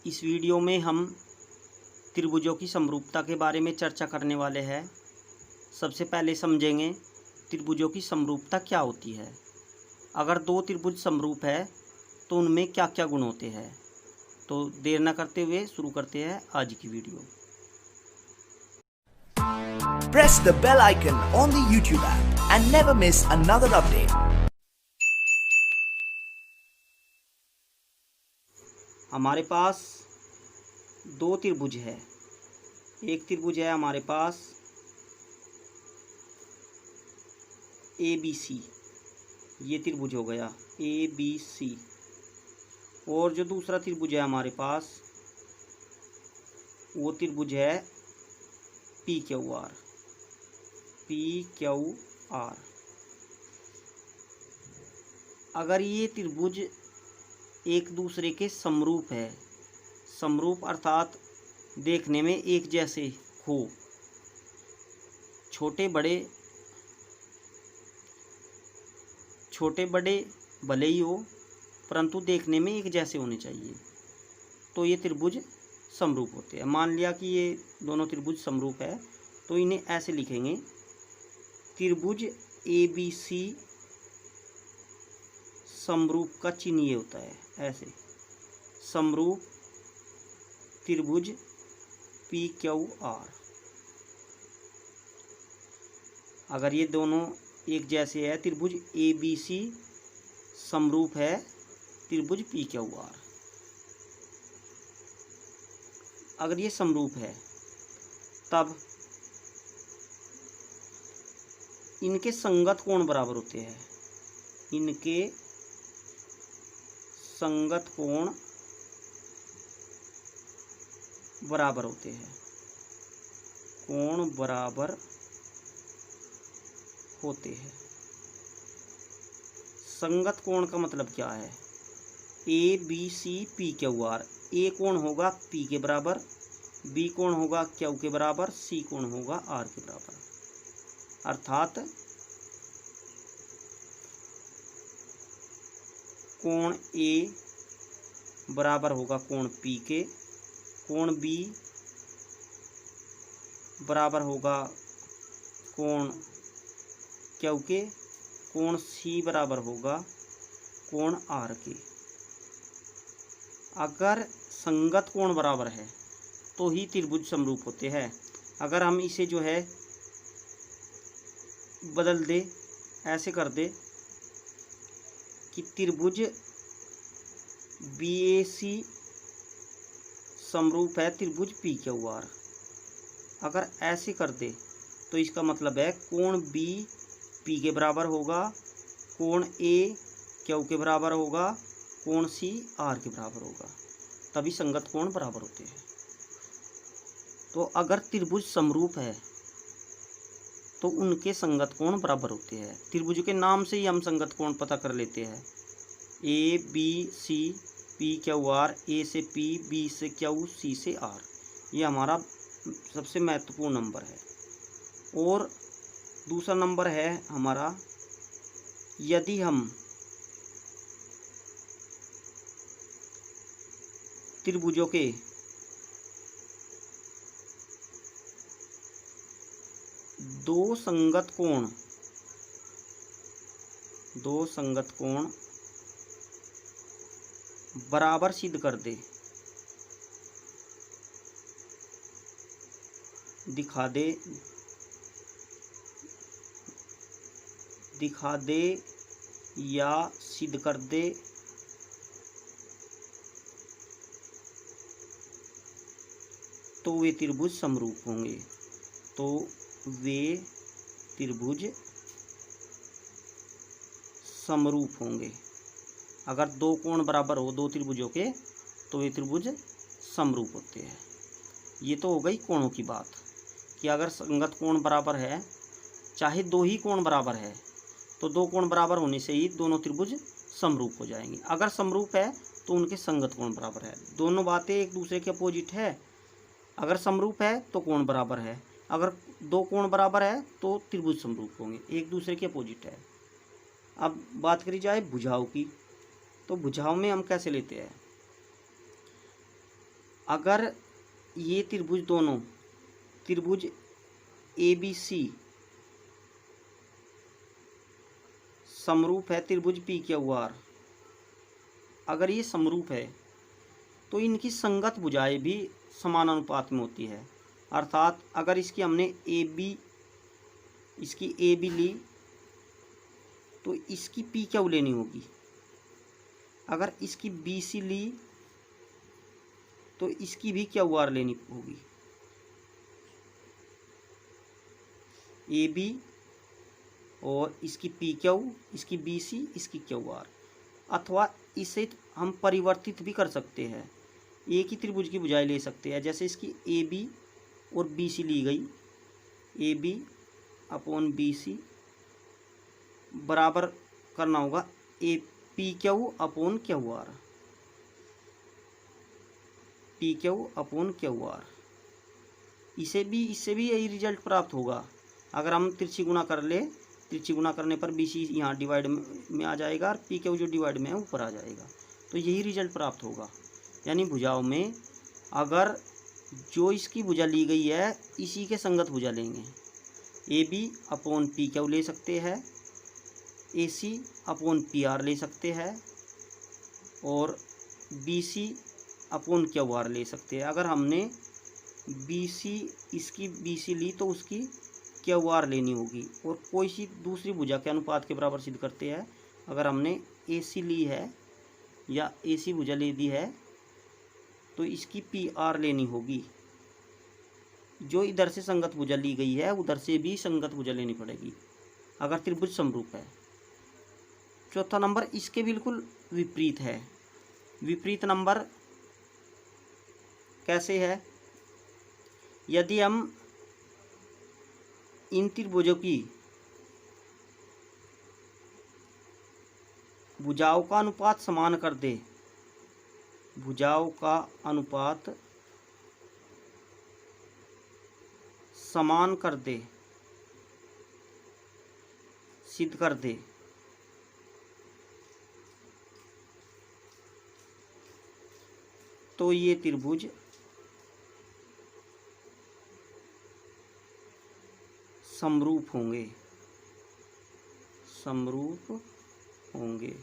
इस वीडियो में हम त्रिभुजों की समरूपता के बारे में चर्चा करने वाले हैं। सबसे पहले समझेंगे त्रिभुजों की समरूपता क्या होती है। अगर दो त्रिभुज समरूप है तो उनमें क्या क्या गुण होते हैं। तो देर न करते हुए शुरू करते हैं आज की video. Press the bell icon on the YouTube app and never miss another update. हमारे पास दो त्रिभुज है। एक त्रिभुज है हमारे पास ABC, ये त्रिभुज हो गया ABC। और जो दूसरा त्रिभुज है हमारे पास वो त्रिभुज है PQR। अगर ये त्रिभुज एक दूसरे के समरूप है, समरूप अर्थात देखने में एक जैसे हो, छोटे बड़े भले ही हो परंतु देखने में एक जैसे होने चाहिए, तो ये त्रिभुज समरूप होते हैं। मान लिया कि ये दोनों त्रिभुज समरूप है तो इन्हें ऐसे लिखेंगे, त्रिभुज ABC समरूप का चिन्ह ये होता है ऐसे, समरूप त्रिभुज PQR। अगर ये दोनों एक जैसे है, त्रिभुज ABC समरूप है त्रिभुज PQR। अगर ये समरूप है तब इनके संगत कोण बराबर होते हैं। इनके संगत कोण बराबर होते हैं। कोण बराबर होते हैं। संगत कोण का मतलब क्या है? ABC PQR, A कोण होगा P के बराबर, B कोण होगा Q के बराबर, C कोण होगा R के बराबर। अर्थात कोण A बराबर होगा कोण P के, कोण B बराबर होगा कोण Q के, कोण C बराबर होगा कोण R के। अगर संगत कोण बराबर है तो ही त्रिभुज समरूप होते हैं। अगर हम इसे जो है बदल दे, ऐसे कर दे कि त्रिभुज BAC समरूप है त्रिभुज PQR, अगर ऐसे कर दे तो इसका मतलब है कोण B P के बराबर होगा, कोण A Q के बराबर होगा, कोण C R के बराबर होगा, तभी संगत कोण बराबर होते हैं। तो अगर त्रिभुज समरूप है तो उनके संगत कोण बराबर होते हैं। त्रिभुज के नाम से ही हम संगत कोण पता कर लेते हैं। ABC PQR, A से P, B से Q, C से R, ये हमारा सबसे महत्वपूर्ण नंबर है। और दूसरा नंबर है हमारा, यदि हम त्रिभुजों के दो संगत कोण बराबर सिद्ध कर दे, दिखा दे या सिद्ध कर दे तो वे त्रिभुज समरूप होंगे। तो वे त्रिभुज समरूप होंगे। अगर दो कोण बराबर हो दो त्रिभुजों के तो वे त्रिभुज समरूप होते हैं। ये तो हो गई कोणों की बात कि अगर संगत कोण बराबर है, चाहे दो ही कोण बराबर है तो दो कोण बराबर होने से ही दोनों त्रिभुज समरूप हो जाएंगे। अगर समरूप है तो उनके संगत कोण बराबर है। दोनों बातें एक दूसरे के अपोजिट है। अगर समरूप है तो कोण बराबर है, अगर दो कोण बराबर है तो त्रिभुज समरूप होंगे, एक दूसरे के अपोजिट है। अब बात करी जाए भुजाओं की, तो भुजाओं में हम कैसे लेते हैं। अगर ये त्रिभुज दोनों त्रिभुज ABC समरूप है त्रिभुज PQR, अगर ये समरूप है तो इनकी संगत भुजाएं भी समान अनुपात में होती है। अर्थात अगर इसकी हमने इसकी AB ली तो इसकी PQ लेनी होगी। अगर इसकी BC ली तो इसकी भी QR लेनी होगी। AB और इसकी PQ, इसकी BC, इसकी QR। अथवा इसे हम परिवर्तित भी कर सकते हैं, एक ही त्रिभुज की भुजाएं ले सकते हैं। जैसे इसकी AB और BC ली गई, AB अपॉन BC बराबर करना होगा PQ upon QR, PQ upon QR। इससे भी यही रिजल्ट प्राप्त होगा। अगर हम तिरछी गुणा कर ले, तिरछी गुणा करने पर BC यहाँ डिवाइड में आ जाएगा और PQ जो डिवाइड में है ऊपर आ जाएगा, तो यही रिजल्ट प्राप्त होगा। यानी भुजाओं में अगर जो इसकी भुजा ली गई है इसी के संगत भुजा लेंगे। AB अपॉन PQ ले सकते हैं, AC अपॉन PR ले सकते हैं और BC अपॉन QR ले सकते हैं। अगर हमने इसकी BC ली तो उसकी QR लेनी होगी। और कोई सी दूसरी भुजा के अनुपात के बराबर सिद्ध करते हैं। अगर हमने AC ली है या AC भुजा ले दी है तो इसकी PR लेनी होगी। जो इधर से संगत भुजा ली गई है उधर से भी संगत भुजा लेनी पड़ेगी अगर त्रिभुज समरूप है। चौथा नंबर इसके बिल्कुल विपरीत है। विपरीत नंबर कैसे है? यदि हम इन त्रिभुजों की भुजाओं का अनुपात समान कर दे, भुजाओं का अनुपात समान कर दे, सिद्ध कर दे, तो ये त्रिभुज समरूप होंगे, समरूप होंगे।